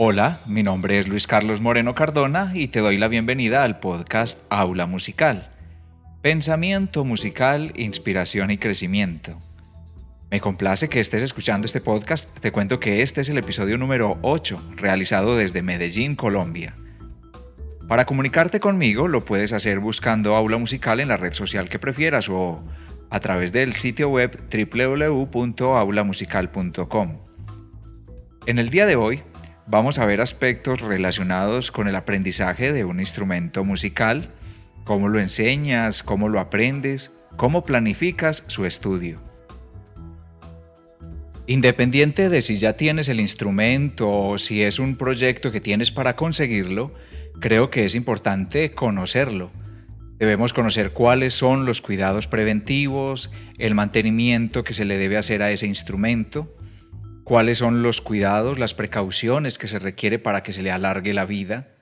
Hola, mi nombre es Luis Carlos Moreno Cardona y te doy la bienvenida al podcast Aula Musical. Pensamiento musical, inspiración y crecimiento. Me complace que estés escuchando este podcast. Te cuento que este es el episodio número 8, realizado desde Medellín, Colombia. Para comunicarte conmigo lo puedes hacer buscando Aula Musical en la red social que prefieras o a través del sitio web www.aulamusical.com. En el día de hoy vamos a ver aspectos relacionados con el aprendizaje de un instrumento musical, cómo lo enseñas, cómo lo aprendes, cómo planificas su estudio. Independiente de si ya tienes el instrumento o si es un proyecto que tienes para conseguirlo, creo que es importante conocerlo. Debemos conocer cuáles son los cuidados preventivos, el mantenimiento que se le debe hacer a ese instrumento, cuáles son los cuidados, las precauciones que se requiere para que se le alargue la vida,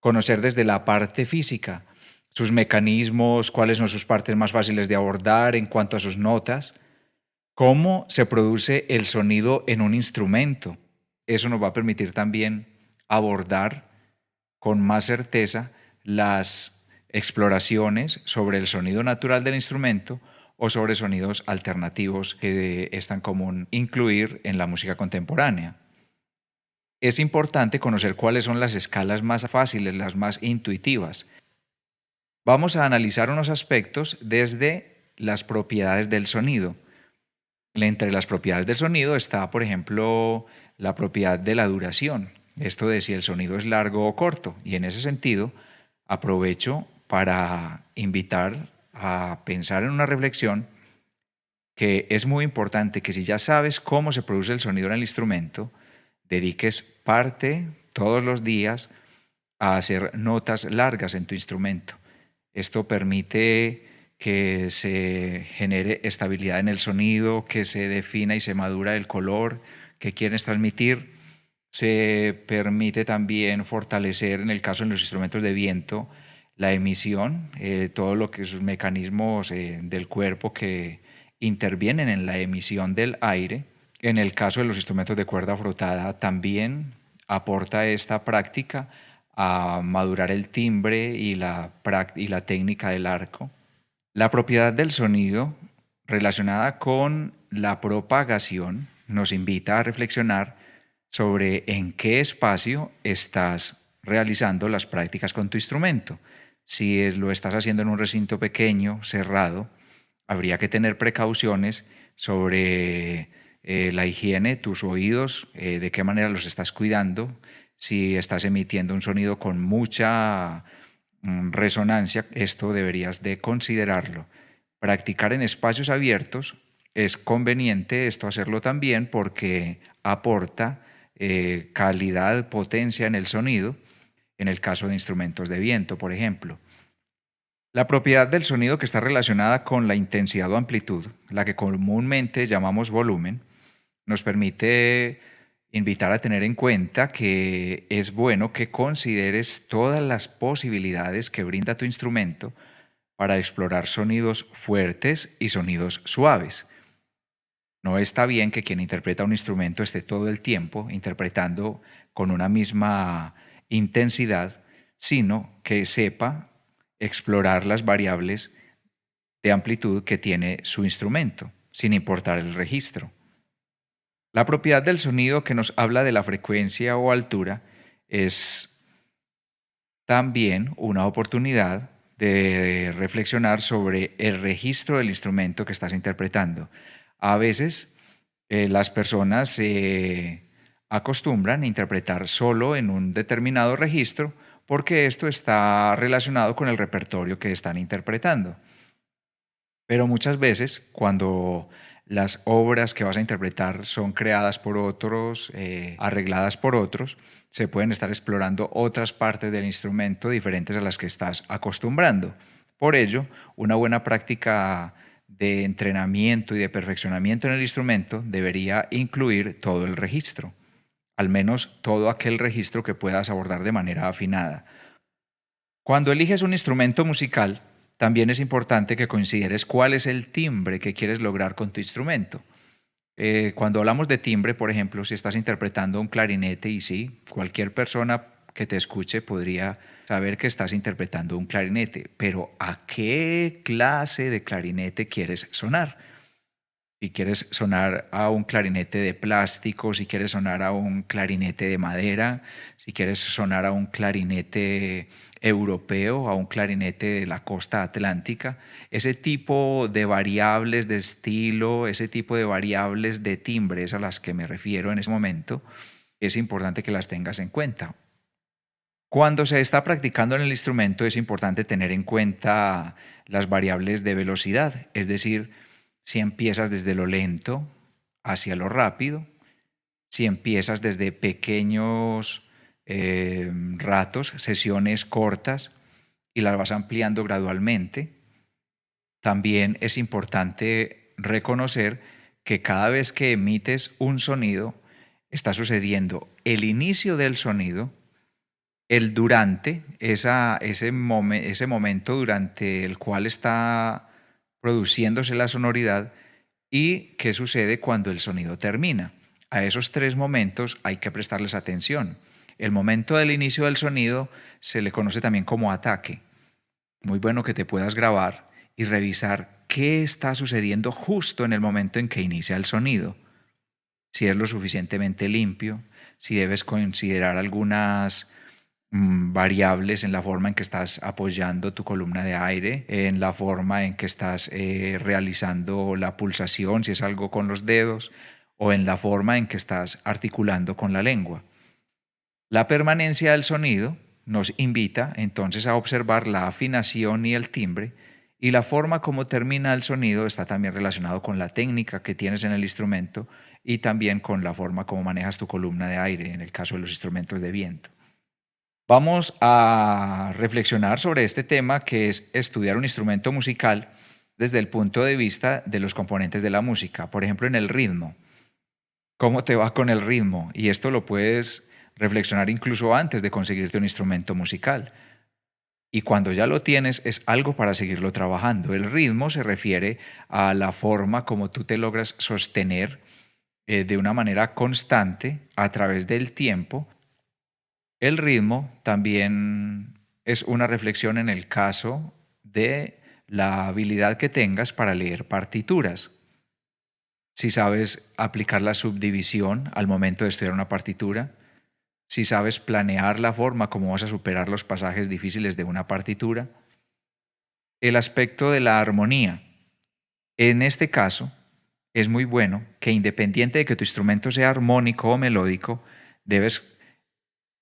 conocer desde la parte física, sus mecanismos, cuáles son sus partes más fáciles de abordar en cuanto a sus notas, cómo se produce el sonido en un instrumento. Eso nos va a permitir también abordar con más certeza las exploraciones sobre el sonido natural del instrumento o sobre sonidos alternativos que es tan común incluir en la música contemporánea. Es importante conocer cuáles son las escalas más fáciles, las más intuitivas. Vamos a analizar unos aspectos desde las propiedades del sonido. Entre las propiedades del sonido está, por ejemplo, la propiedad de la duración. Esto de si el sonido es largo o corto. Y en ese sentido, aprovecho para invitar a pensar en una reflexión que es muy importante que si ya sabes cómo se produce el sonido en el instrumento, dediques parte todos los días a hacer notas largas en tu instrumento. Esto permite que se genere estabilidad en el sonido, que se defina y se madura el color que quieres transmitir. Se permite también fortalecer, en el caso de los instrumentos de viento, la emisión, todo lo que sus mecanismos del cuerpo que intervienen en la emisión del aire. En el caso de los instrumentos de cuerda frotada también aporta esta práctica a madurar el timbre y la técnica del arco. La propiedad del sonido relacionada con la propagación nos invita a reflexionar sobre en qué espacio estás realizando las prácticas con tu instrumento. Si lo estás haciendo en un recinto pequeño, cerrado, habría que tener precauciones sobre la higiene de tus oídos, de qué manera los estás cuidando, si estás emitiendo un sonido con mucha resonancia, esto deberías de considerarlo. Practicar en espacios abiertos es conveniente esto hacerlo también porque aporta calidad, potencia en el sonido, en el caso de instrumentos de viento, por ejemplo. La propiedad del sonido que está relacionada con la intensidad o amplitud, la que comúnmente llamamos volumen, nos permite invitar a tener en cuenta que es bueno que consideres todas las posibilidades que brinda tu instrumento para explorar sonidos fuertes y sonidos suaves. No está bien que quien interpreta un instrumento esté todo el tiempo interpretando con una misma intensidad, sino que sepa explorar las variables de amplitud que tiene su instrumento, sin importar el registro. La propiedad del sonido que nos habla de la frecuencia o altura es también una oportunidad de reflexionar sobre el registro del instrumento que estás interpretando. A veces las personas se acostumbran a interpretar solo en un determinado registro porque esto está relacionado con el repertorio que están interpretando. Pero muchas veces cuando las obras que vas a interpretar son creadas por otros, arregladas por otros, se pueden estar explorando otras partes del instrumento diferentes a las que estás acostumbrando. Por ello, una buena práctica de entrenamiento y de perfeccionamiento en el instrumento debería incluir todo el registro, al menos todo aquel registro que puedas abordar de manera afinada. Cuando eliges un instrumento musical, también es importante que consideres cuál es el timbre que quieres lograr con tu instrumento. Cuando hablamos de timbre, por ejemplo, si estás interpretando un clarinete, y sí, cualquier persona que te escuche podría saber que estás interpretando un clarinete, pero ¿a qué clase de clarinete quieres sonar? Si quieres sonar a un clarinete de plástico, si quieres sonar a un clarinete de madera, si quieres sonar a un clarinete europeo, a un clarinete de la costa atlántica, ese tipo de variables de estilo, ese tipo de variables de timbres a las que me refiero en ese momento, es importante que las tengas en cuenta. Cuando se está practicando en el instrumento es importante tener en cuenta las variables de velocidad, es decir, si empiezas desde lo lento hacia lo rápido, si empiezas desde pequeños ratos, sesiones cortas y las vas ampliando gradualmente. También es importante reconocer que cada vez que emites un sonido, está sucediendo el inicio del sonido, el durante, ese momento durante el cual está produciéndose la sonoridad y qué sucede cuando el sonido termina. A esos tres momentos hay que prestarles atención. El momento del inicio del sonido se le conoce también como ataque. Muy bueno que te puedas grabar y revisar qué está sucediendo justo en el momento en que inicia el sonido. Si es lo suficientemente limpio, si debes considerar algunas variables en la forma en que estás apoyando tu columna de aire, en la forma en que estás realizando la pulsación, si es algo con los dedos, o en la forma en que estás articulando con la lengua. La permanencia del sonido nos invita entonces a observar la afinación y el timbre, y la forma como termina el sonido está también relacionado con la técnica que tienes en el instrumento y también con la forma como manejas tu columna de aire en el caso de los instrumentos de viento. Vamos a reflexionar sobre este tema, que es estudiar un instrumento musical desde el punto de vista de los componentes de la música. Por ejemplo, en el ritmo. ¿Cómo te va con el ritmo? Y esto lo puedes reflexionar incluso antes de conseguirte un instrumento musical. Y cuando ya lo tienes, es algo para seguirlo trabajando. El ritmo se refiere a la forma como tú te logras sostener de una manera constante a través del tiempo. El ritmo también es una reflexión en el caso de la habilidad que tengas para leer partituras. Si sabes aplicar la subdivisión al momento de estudiar una partitura, si sabes planear la forma como vas a superar los pasajes difíciles de una partitura. El aspecto de la armonía. En este caso, es muy bueno que, independiente de que tu instrumento sea armónico o melódico, debes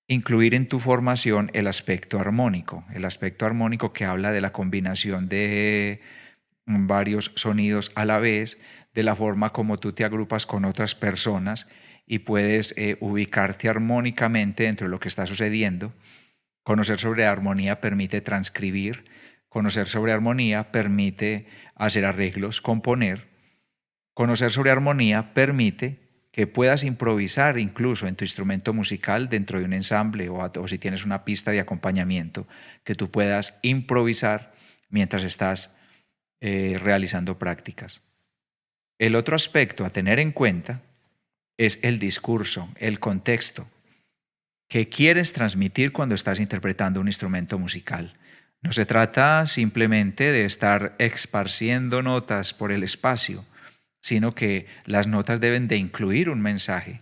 incluir en tu formación el aspecto armónico que habla de la combinación de varios sonidos a la vez, de la forma como tú te agrupas con otras personas y puedes ubicarte armónicamente dentro de lo que está sucediendo. Conocer sobre armonía permite transcribir, conocer sobre armonía permite hacer arreglos, componer. Conocer sobre armonía permite que puedas improvisar incluso en tu instrumento musical dentro de un ensamble o si tienes una pista de acompañamiento, que tú puedas improvisar mientras estás realizando prácticas. El otro aspecto a tener en cuenta es el discurso, el contexto. ¿Qué quieres transmitir cuando estás interpretando un instrumento musical? No se trata simplemente de estar esparciendo notas por el espacio, sino que las notas deben de incluir un mensaje,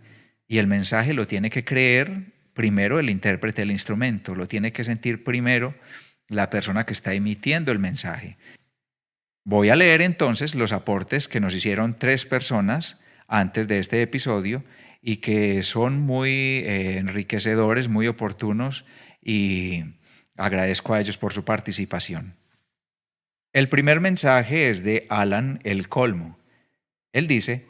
y el mensaje lo tiene que creer primero el intérprete del instrumento, lo tiene que sentir primero la persona que está emitiendo el mensaje. Voy a leer entonces los aportes que nos hicieron 3 personas antes de este episodio y que son muy enriquecedores, muy oportunos, y agradezco a ellos por su participación. El primer mensaje es de Alan El Colmo. Él dice: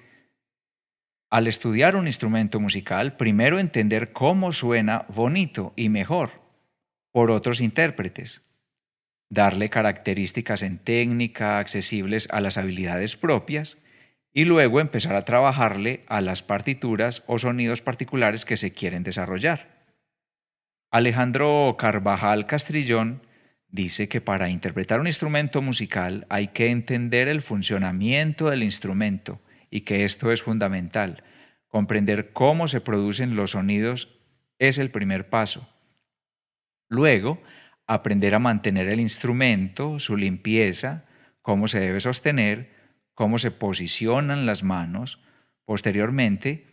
al estudiar un instrumento musical, primero entender cómo suena bonito y mejor por otros intérpretes, darle características en técnica accesibles a las habilidades propias y luego empezar a trabajarle a las partituras o sonidos particulares que se quieren desarrollar. Alejandro Carvajal Castrillón dice que para interpretar un instrumento musical hay que entender el funcionamiento del instrumento y que esto es fundamental. Comprender cómo se producen los sonidos es el primer paso. Luego, aprender a mantener el instrumento, su limpieza, cómo se debe sostener, cómo se posicionan las manos. Posteriormente,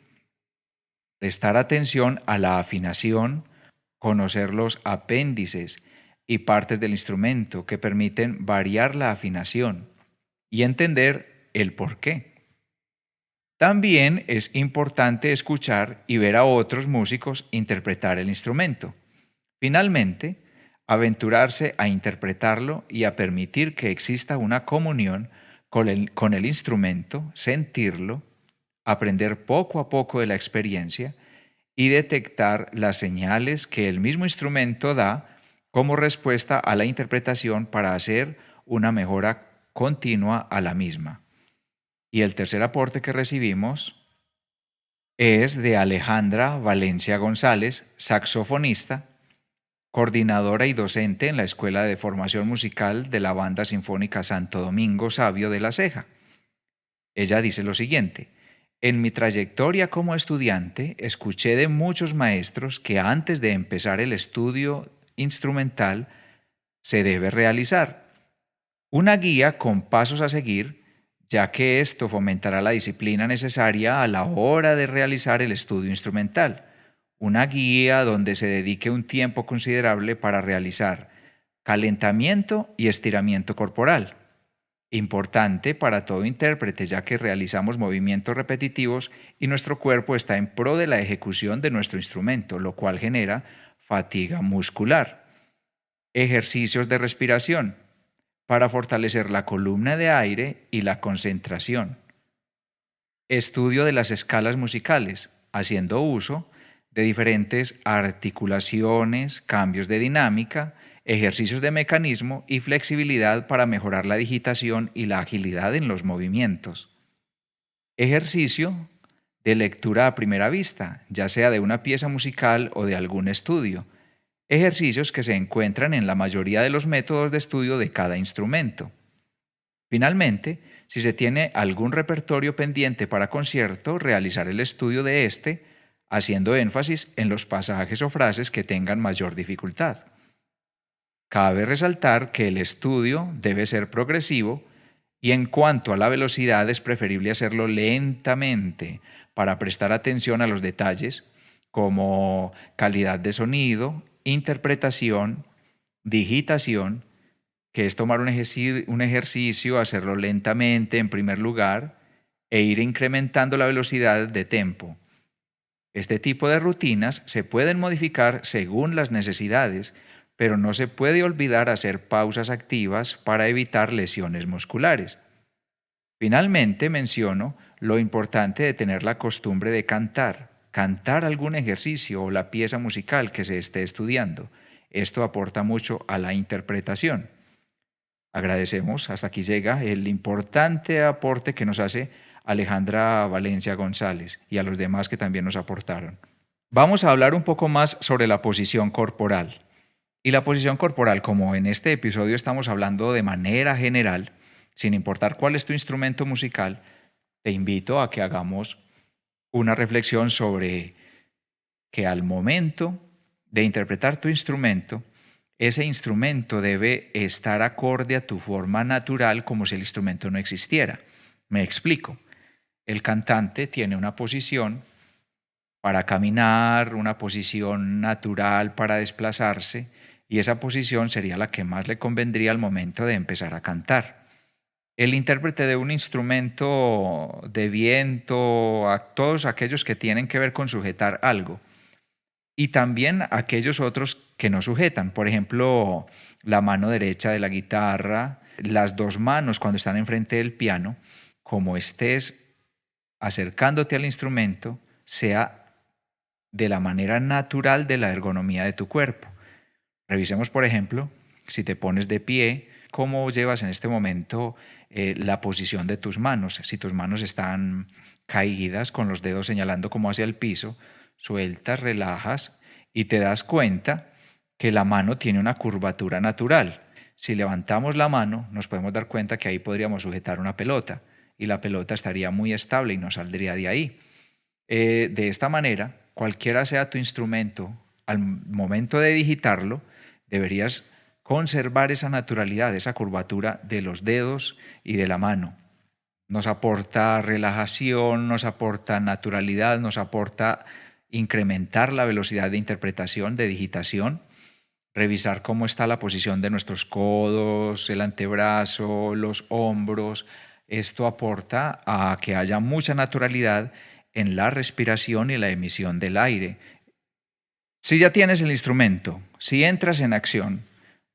prestar atención a la afinación, conocer los apéndices y partes del instrumento que permiten variar la afinación y entender el por qué. También es importante escuchar y ver a otros músicos interpretar el instrumento. Finalmente, aventurarse a interpretarlo y a permitir que exista una comunión con el instrumento, sentirlo, aprender poco a poco de la experiencia y detectar las señales que el mismo instrumento da como respuesta a la interpretación para hacer una mejora continua a la misma. Y el tercer aporte que recibimos es de Alejandra Valencia González, saxofonista, coordinadora y docente en la Escuela de Formación Musical de la Banda Sinfónica Santo Domingo Sabio de la Ceja. Ella dice lo siguiente: en mi trayectoria como estudiante, escuché de muchos maestros que antes de empezar el estudio instrumental se debe realizar una guía con pasos a seguir, ya que esto fomentará la disciplina necesaria a la hora de realizar el estudio instrumental. Una guía donde se dedique un tiempo considerable para realizar calentamiento y estiramiento corporal. Importante para todo intérprete, ya que realizamos movimientos repetitivos y nuestro cuerpo está en pro de la ejecución de nuestro instrumento, lo cual genera fatiga muscular. Ejercicios de respiración para fortalecer la columna de aire y la concentración. Estudio de las escalas musicales, haciendo uso de diferentes articulaciones, cambios de dinámica, ejercicios de mecanismo y flexibilidad para mejorar la digitación y la agilidad en los movimientos. Ejercicio de lectura a primera vista, ya sea de una pieza musical o de algún estudio. Ejercicios que se encuentran en la mayoría de los métodos de estudio de cada instrumento. Finalmente, si se tiene algún repertorio pendiente para concierto, realizar el estudio de este, haciendo énfasis en los pasajes o frases que tengan mayor dificultad. Cabe resaltar que el estudio debe ser progresivo y en cuanto a la velocidad es preferible hacerlo lentamente para prestar atención a los detalles como calidad de sonido, interpretación, digitación, que es tomar un ejercicio, hacerlo lentamente en primer lugar e ir incrementando la velocidad de tempo. Este tipo de rutinas se pueden modificar según las necesidades, pero no se puede olvidar hacer pausas activas para evitar lesiones musculares. Finalmente menciono lo importante de tener la costumbre de cantar algún ejercicio o la pieza musical que se esté estudiando. Esto aporta mucho a la interpretación. Agradecemos, hasta aquí llega el importante aporte que nos hace Alejandra Valencia González y a los demás que también nos aportaron. Vamos a hablar un poco más sobre la posición corporal. Y la posición corporal, como en este episodio estamos hablando de manera general, sin importar cuál es tu instrumento musical, te invito a que hagamos una reflexión sobre que al momento de interpretar tu instrumento, ese instrumento debe estar acorde a tu forma natural como si el instrumento no existiera. Me explico. El cantante tiene una posición para caminar, una posición natural para desplazarse, y esa posición sería la que más le convendría al momento de empezar a cantar. El intérprete de un instrumento de viento, a todos aquellos que tienen que ver con sujetar algo, y también aquellos otros que no sujetan, por ejemplo, la mano derecha de la guitarra, las dos manos cuando están enfrente del piano, como estés acercándote al instrumento, sea de la manera natural de la ergonomía de tu cuerpo. Revisemos, por ejemplo, si te pones de pie, cómo llevas en este momento la posición de tus manos. Si tus manos están caídas con los dedos señalando como hacia el piso, sueltas, relajas y te das cuenta que la mano tiene una curvatura natural. Si levantamos la mano, nos podemos dar cuenta que ahí podríamos sujetar una pelota. y la pelota estaría muy estable y no saldría de ahí. De esta manera, cualquiera sea tu instrumento, al momento de digitarlo, deberías conservar esa naturalidad, esa curvatura de los dedos y de la mano. Nos aporta relajación, nos aporta naturalidad, nos aporta incrementar la velocidad de interpretación, de digitación, revisar cómo está la posición de nuestros codos, el antebrazo, los hombros. Esto aporta a que haya mucha naturalidad en la respiración y la emisión del aire. Si ya tienes el instrumento, si entras en acción,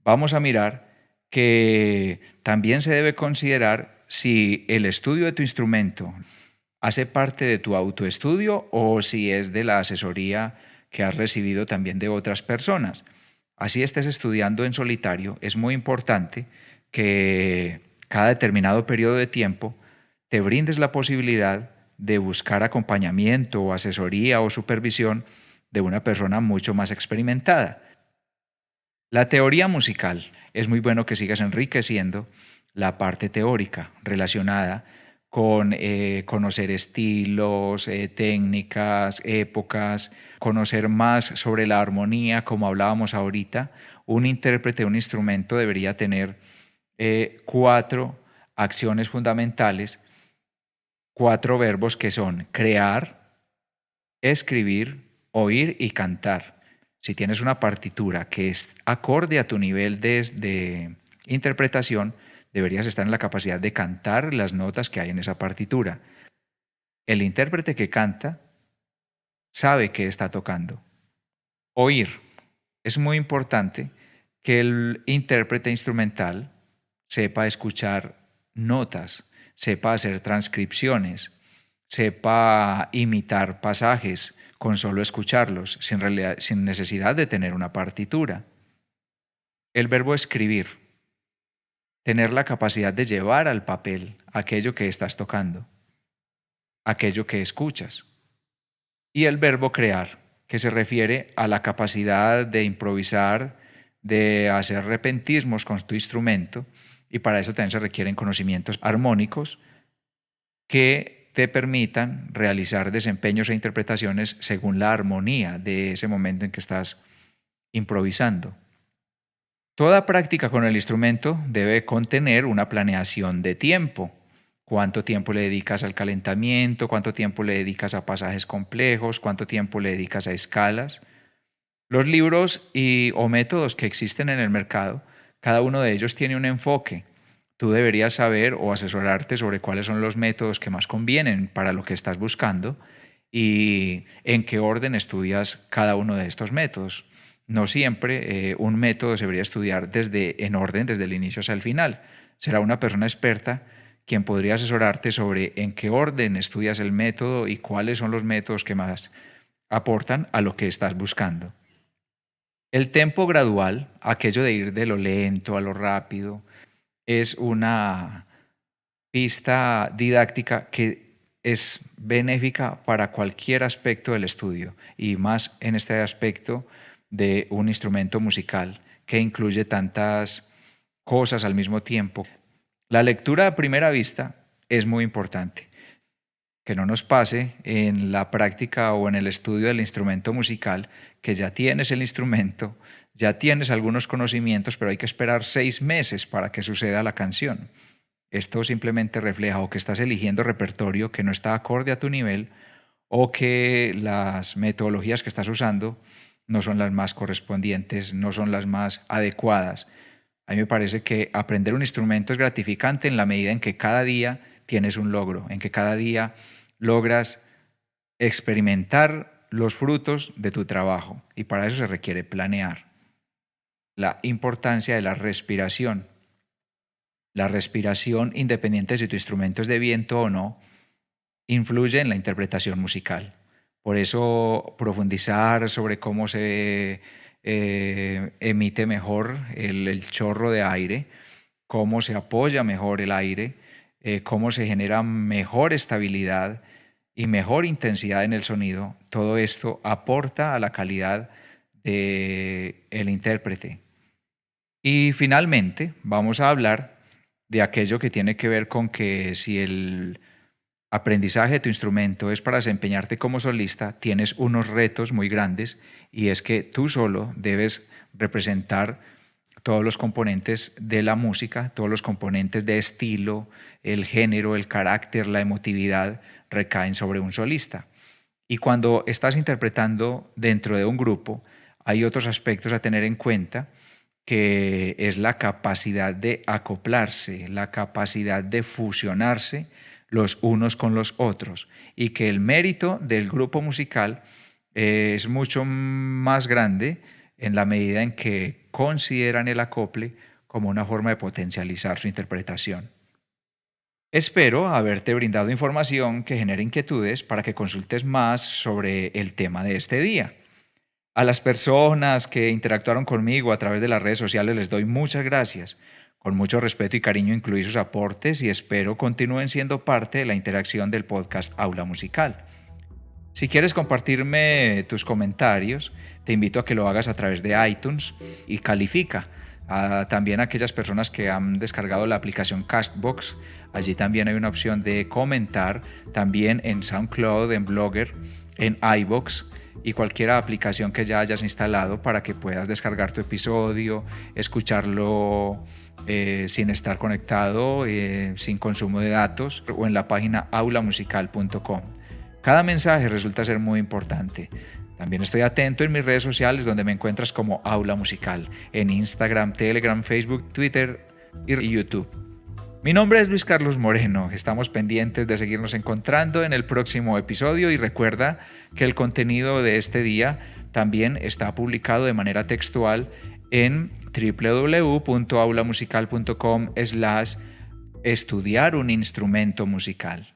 vamos a mirar que también se debe considerar si el estudio de tu instrumento hace parte de tu autoestudio o si es de la asesoría que has recibido también de otras personas. Así estés estudiando en solitario, es muy importante que cada determinado periodo de tiempo te brindes la posibilidad de buscar acompañamiento o asesoría o supervisión de una persona mucho más experimentada. La teoría musical es muy bueno que sigas enriqueciendo la parte teórica relacionada con conocer estilos, técnicas, épocas, conocer más sobre la armonía, como hablábamos ahorita. Un intérprete de un instrumento debería tener 4 acciones fundamentales, 4 verbos que son crear, escribir, oír y cantar. Si tienes una partitura que es acorde a tu nivel de interpretación, deberías estar en la capacidad de cantar las notas que hay en esa partitura. El intérprete que canta sabe qué está tocando. Oír. Es muy importante que el intérprete instrumental sepa escuchar notas, sepa hacer transcripciones, sepa imitar pasajes con solo escucharlos, sin necesidad de tener una partitura. El verbo escribir. Tener la capacidad de llevar al papel aquello que estás tocando, aquello que escuchas. Y el verbo crear, que se refiere a la capacidad de improvisar, de hacer repentismos con tu instrumento, y para eso también se requieren conocimientos armónicos que te permitan realizar desempeños e interpretaciones según la armonía de ese momento en que estás improvisando. Toda práctica con el instrumento debe contener una planeación de tiempo. ¿Cuánto tiempo le dedicas al calentamiento? ¿Cuánto tiempo le dedicas a pasajes complejos? ¿Cuánto tiempo le dedicas a escalas? Los libros o métodos que existen en el mercado, cada uno de ellos tiene un enfoque. Tú deberías saber o asesorarte sobre cuáles son los métodos que más convienen para lo que estás buscando y en qué orden estudias cada uno de estos métodos. No siempre un método se debería estudiar en orden desde el inicio hasta el final. Será una persona experta quien podría asesorarte sobre en qué orden estudias el método y cuáles son los métodos que más aportan a lo que estás buscando. El tempo gradual, aquello de ir de lo lento a lo rápido, es una pista didáctica que es benéfica para cualquier aspecto del estudio y más en este aspecto de un instrumento musical que incluye tantas cosas al mismo tiempo. La lectura a primera vista es muy importante. Que no nos pase en la práctica o en el estudio del instrumento musical que ya tienes el instrumento, ya tienes algunos conocimientos, pero hay que esperar 6 meses para que suceda la canción. Esto simplemente refleja o que estás eligiendo repertorio que no está acorde a tu nivel o que las metodologías que estás usando no son las más correspondientes, no son las más adecuadas. A mí me parece que aprender un instrumento es gratificante en la medida en que cada día tienes un logro, en que cada día logras experimentar los frutos de tu trabajo y para eso se requiere planear. La importancia de la respiración. La respiración, independiente de si tu instrumento es de viento o no, influye en la interpretación musical. Por eso profundizar sobre cómo se emite mejor el chorro de aire, cómo se apoya mejor el aire, cómo se genera mejor estabilidad y mejor intensidad en el sonido, todo esto aporta a la calidad del intérprete. Y finalmente vamos a hablar de aquello que tiene que ver con que si el aprendizaje de tu instrumento es para desempeñarte como solista, tienes unos retos muy grandes y es que tú solo debes representar todos los componentes de la música, todos los componentes de estilo, el género, el carácter, la emotividad recaen sobre un solista. Y cuando estás interpretando dentro de un grupo, hay otros aspectos a tener en cuenta, que es la capacidad de acoplarse, la capacidad de fusionarse los unos con los otros, y que el mérito del grupo musical es mucho más grande en la medida en que consideran el acople como una forma de potencializar su interpretación. Espero haberte brindado información que genere inquietudes para que consultes más sobre el tema de este día. A las personas que interactuaron conmigo a través de las redes sociales les doy muchas gracias. Con mucho respeto y cariño incluí sus aportes y espero continúen siendo parte de la interacción del podcast Aula Musical. Si quieres compartirme tus comentarios, te invito a que lo hagas a través de iTunes y califica. También a aquellas personas que han descargado la aplicación Castbox, allí también hay una opción de comentar, también en SoundCloud, en Blogger, en iVoox y cualquier aplicación que ya hayas instalado para que puedas descargar tu episodio, escucharlo sin estar conectado, sin consumo de datos, o en la página aulamusical.com. Cada mensaje resulta ser muy importante. También estoy atento en mis redes sociales donde me encuentras como Aula Musical, en Instagram, Telegram, Facebook, Twitter y YouTube. Mi nombre es Luis Carlos Moreno, estamos pendientes de seguirnos encontrando en el próximo episodio y recuerda que el contenido de este día también está publicado de manera textual en www.aulamusical.com/estudiar un instrumento musical.